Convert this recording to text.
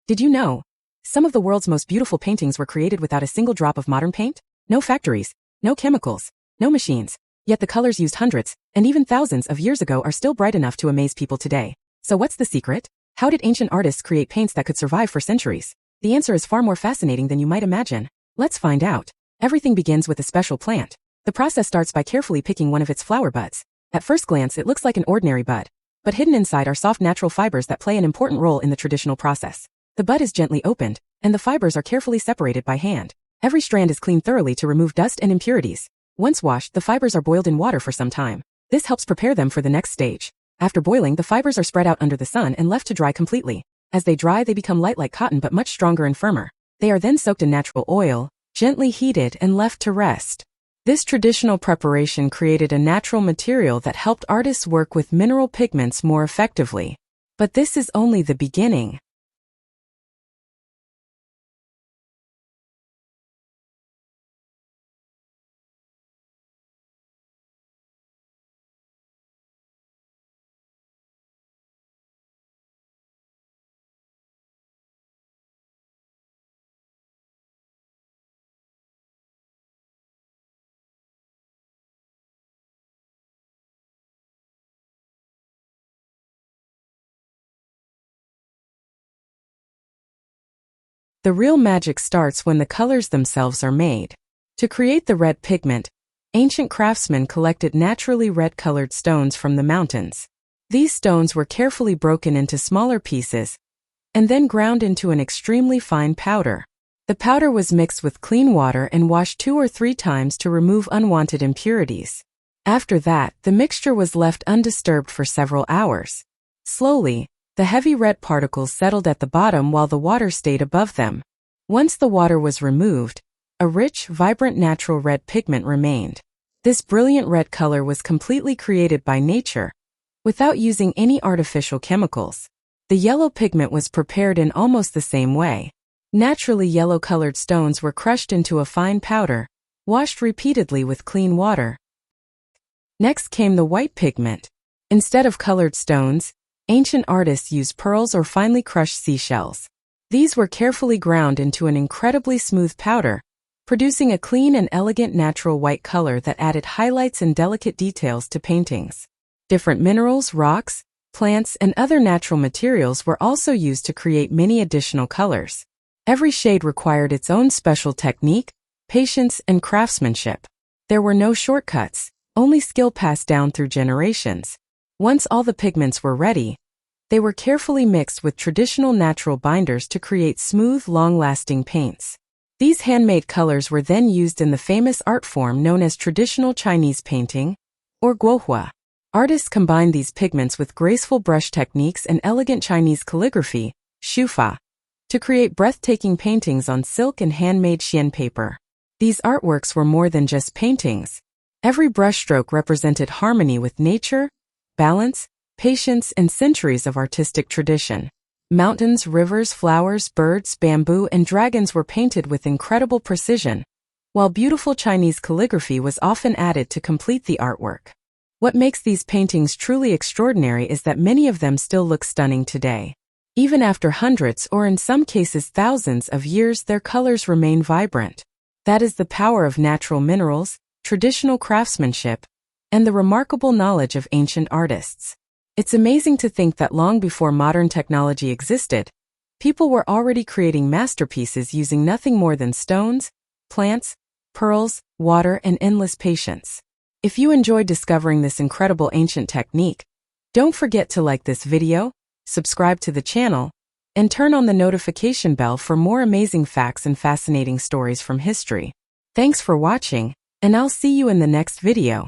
Did you know? Some of the world's most beautiful paintings were created without a single drop of modern paint? No factories, no chemicals, no machines. Yet the colors used hundreds, and even thousands of years ago are still bright enough to amaze people today. So what's the secret? How did ancient artists create paints that could survive for centuries? The answer is far more fascinating than you might imagine. Let's find out. Everything begins with a special plant. The process starts by carefully picking one of its flower buds. At first glance, it looks like an ordinary bud, but hidden inside are soft natural fibers that play an important role in the traditional process. The bud is gently opened, and the fibers are carefully separated by hand. Every strand is cleaned thoroughly to remove dust and impurities. Once washed, the fibers are boiled in water for some time. This helps prepare them for the next stage. After boiling, the fibers are spread out under the sun and left to dry completely. As they dry, they become light like cotton but much stronger and firmer. They are then soaked in natural oil, gently heated and left to rest. This traditional preparation created a natural material that helped artists work with mineral pigments more effectively. But this is only the beginning. The real magic starts when the colors themselves are made. To create the red pigment, ancient craftsmen collected naturally red-colored stones from the mountains. These stones were carefully broken into smaller pieces and then ground into an extremely fine powder. The powder was mixed with clean water and washed 2 or 3 times to remove unwanted impurities. After that, the mixture was left undisturbed for several hours. Slowly, the heavy red particles settled at the bottom while the water stayed above them. Once the water was removed, a rich, vibrant natural red pigment remained. This brilliant red color was completely created by nature, without using any artificial chemicals. The yellow pigment was prepared in almost the same way. Naturally yellow-colored stones were crushed into a fine powder, washed repeatedly with clean water. Next came the white pigment. Instead of colored stones, ancient artists used pearls or finely crushed seashells. These were carefully ground into an incredibly smooth powder, producing a clean and elegant natural white color that added highlights and delicate details to paintings. Different minerals, rocks, plants, and other natural materials were also used to create many additional colors. Every shade required its own special technique, patience, and craftsmanship. There were no shortcuts, only skill passed down through generations. Once all the pigments were ready, they were carefully mixed with traditional natural binders to create smooth, long-lasting paints. These handmade colors were then used in the famous art form known as traditional Chinese painting, or guohua. Artists combined these pigments with graceful brush techniques and elegant Chinese calligraphy, shufa, to create breathtaking paintings on silk and handmade xian paper. These artworks were more than just paintings. Every brushstroke represented harmony with nature, balance, patience, and centuries of artistic tradition. Mountains, rivers, flowers, birds, bamboo, and dragons were painted with incredible precision, while beautiful Chinese calligraphy was often added to complete the artwork. What makes these paintings truly extraordinary is that many of them still look stunning today. Even after hundreds or in some cases thousands of years, their colors remain vibrant. That is the power of natural minerals, traditional craftsmanship, and the remarkable knowledge of ancient artists. It's amazing to think that long before modern technology existed, people were already creating masterpieces using nothing more than stones, plants, pearls, water, and endless patience. If you enjoyed discovering this incredible ancient technique, don't forget to like this video, subscribe to the channel, and turn on the notification bell for more amazing facts and fascinating stories from history. Thanks for watching, and I'll see you in the next video.